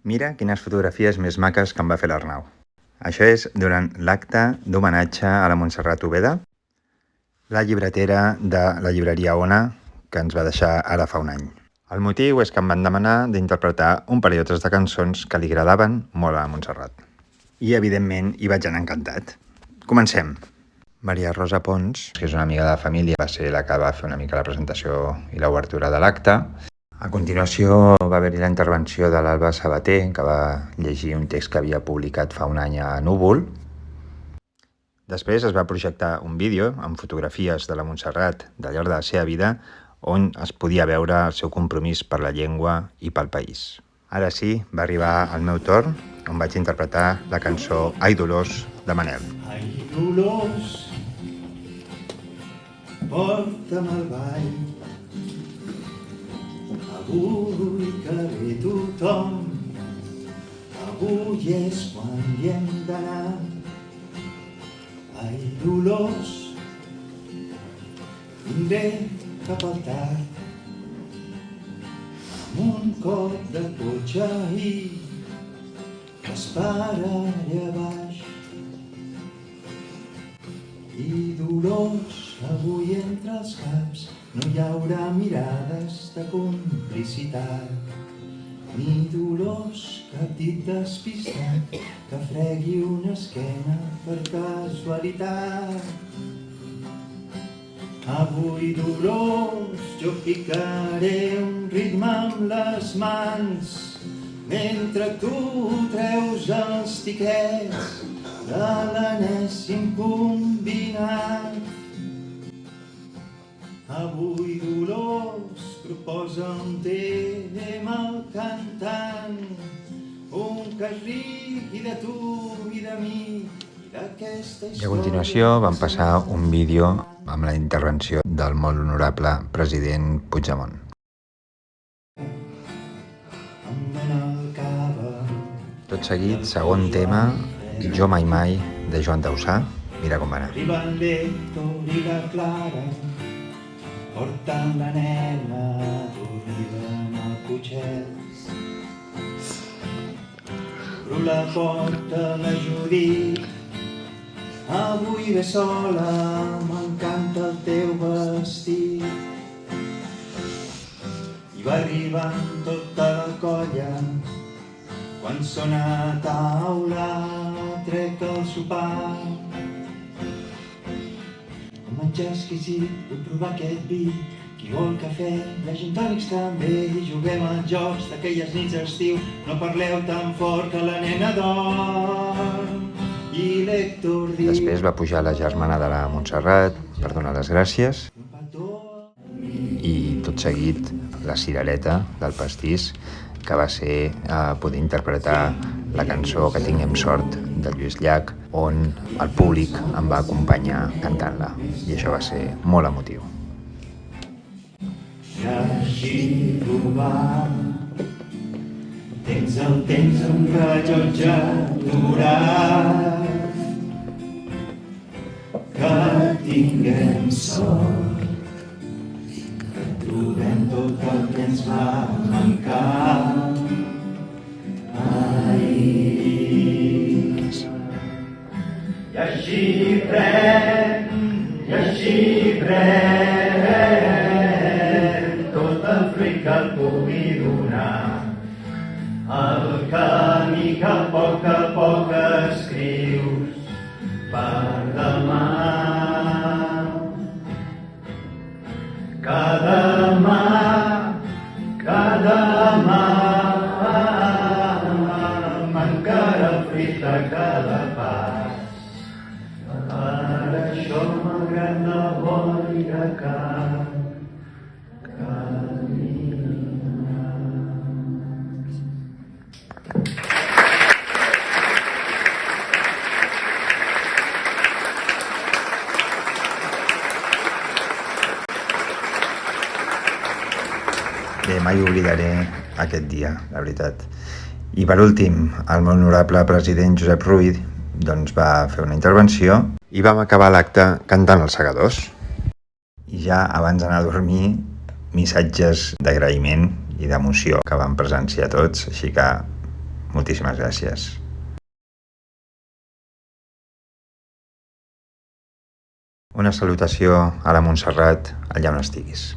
Mira quines fotografies més maques que em va fer l'Arnau. Això és durant l'acte d'homenatge a la Montserrat Ubeda, la llibretera de la llibreria Ona, que ens va deixar ara fa un any. El motiu és que em van demanar d'interpretar un parell o tres de cançons que li agradaven molt a la Montserrat. I, evidentment, hi vaig anar encantat. Comencem. Maria Rosa Pons, que és una amiga de la família, va ser la que va fer una mica la presentació i l'obertura de l'acte. A continuació va haver-hi la intervenció de l'Alba Sabater, que va llegir un text que havia publicat fa un any a Núvol. Després es va projectar un vídeo amb fotografies de la Montserrat de llarg de la seva vida, on es podia veure el seu compromís per la llengua i pel país. Ara sí, va arribar el meu torn, on vaig interpretar la cançó Ai Dolors de Manel. Ai Dolors, porta'm al ball. Avui que ve tothom, avui és quan hi hem d'anar. Ai Dolors, vindré cap al tard, amb un cop de cotxe i m'espera allà baix. I Dolors, avui entre els caps no hi haurà mirades de complicitat, ni Dolors, cap dit despistat que fregui una esquena per casualitat. Avui, Dolors, jo picaré un ritme amb les mans mentre tu treus els tiquets de l'enèsim combinat. Avui, Dolors, proposa un tema al cantant, un que es rigui de tu i de mi, i d'aquesta història. I a continuació vam passar un vídeo amb la intervenció del molt honorable president Puigdemont. Tot seguit, segon tema, Jo mai mai, de Joan Dausà. Mira com va anar. Arriba el Héctor i la Clara, portant la nena dormida en el cotxet. Obro la porta la Judit, avui ve sola, m'encanta el teu vestit. I va arribant tota la colla, quan sona a taula trec el sopar. Un menjar exquisit, vull provar aquest vi, qui vol cafè, la gin tònics també, i juguem als jocs d'aquelles nits d'estiu. No parleu tan fort que la nena dorm. I l'Héctor diu... Després va pujar la germana de la Montserrat per donar les gràcies. I tot seguit la cirereta del pastís, que va ser poder interpretar la cançó Que tinguem sort de Lluís Llach, on el públic em va acompanyar cantant-la, i això va ser molt emotiu. I així ho va, tens el temps un rellotge aturat, que tinguem sort, que trobem tot el que ens va mancar. I així pren tot el fruit que el pugui donar, el camí que a poc escrius per demà. Cada mà m'encara el fruit de cada pas. Per això m'agrada la boira que camina. Bé, mai oblidaré aquest dia, la veritat. I per últim, el molt honorable president Josep Ruiz doncs va fer una intervenció i vam acabar l'acte cantant els Segadors. I ja abans d'anar a dormir, missatges d'agraïment i d'emoció que vam presenciar tots, així que Moltíssimes gràcies. Una salutació a la Montserrat, allà on estiguis.